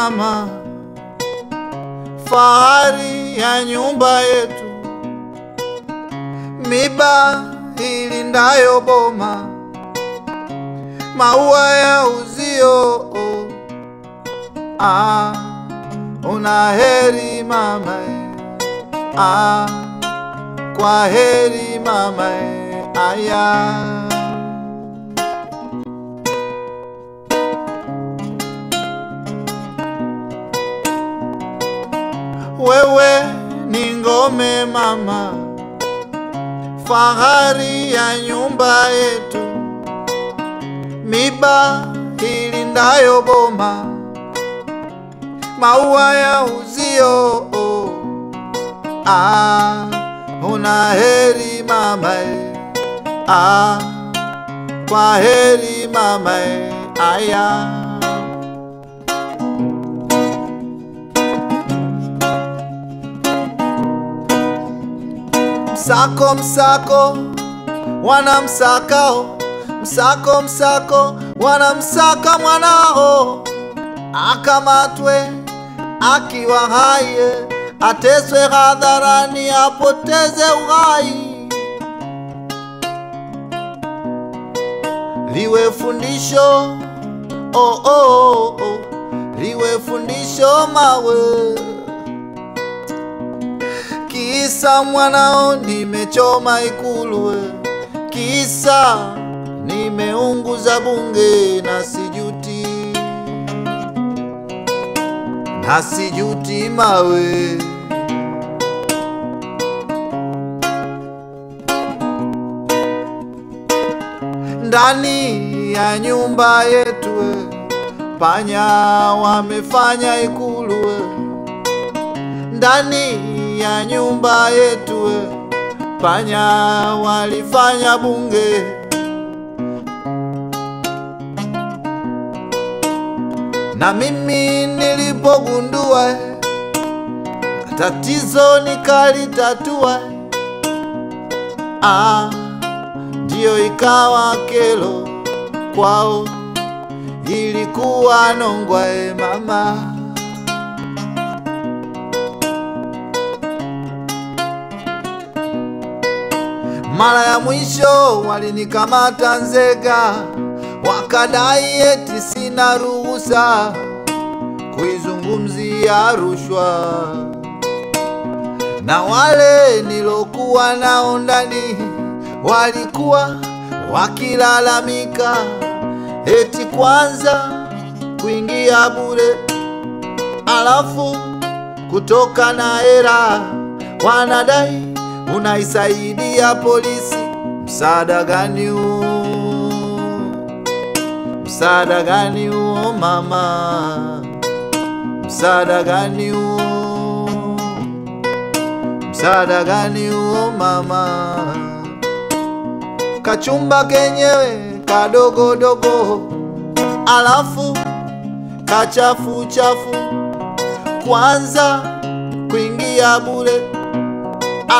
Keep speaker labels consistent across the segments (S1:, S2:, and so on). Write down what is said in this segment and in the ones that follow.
S1: mama, fahari ya nyumba yetu, miba ilindayo boma, maua ya uzio. Una heri mama, kwa heri mama, aya. Wewe ni ngome mama, fahari ya nyumba yetu, miba ilindayo boma, maua ya uzio. Una heri mama, kwa heri mama, aya. Msako msako wanamsakao, msako msako wanamsaka mwanao, akamatwe akiwa hai, ateswe hadharani, apoteze uhai. Liwe fundisho, liwe fundisho mawe, kisa mwanao nimechoma Ikulu, kisa nimeunguza bunge, na sijuti, na sijuti mawe. Ndani ya nyumba yetu, panya wamefanya Ikulu. Ndani ya nyumba yetu, panya walifanya bunge. Na mimi nilipogundua tatizo nikalitatua, ndio ikawa kelo kwao, ilikuwa nongwa mama. Mara ya mwisho walinikamata Nzega, wakadai eti sina ruhusa kuizungumzia rushwa, na wale nilokuwa nao ndani walikuwa wakilalamika eti kwanza kuingia bure, alafu kutoka na hela. Wanadai unaisaidia polisi. Msaada gani huo? Msaada gani huo mama? Msaada gani huo? Msaada gani huo mama? Kachumba kenyewe kadogo dogo, alafu kachafu chafu. Kwanza kuingia bure,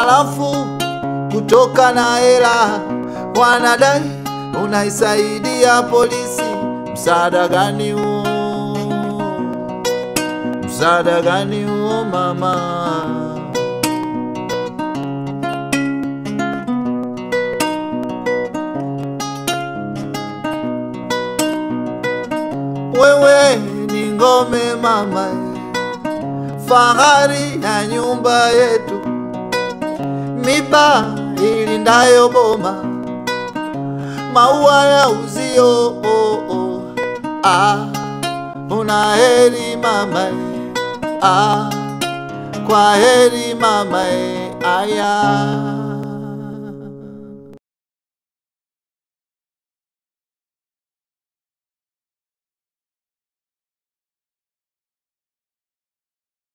S1: alafu kutoka na hela. Wanadai unaisaidia polisi. Msaada gani huo? Msaada gani huo mama? Wewe ni ngome mama, fahari ya nyumba yetu, miba ilindayo boma, maua ya uzio. Una heri mama, kwa heri mama, aya.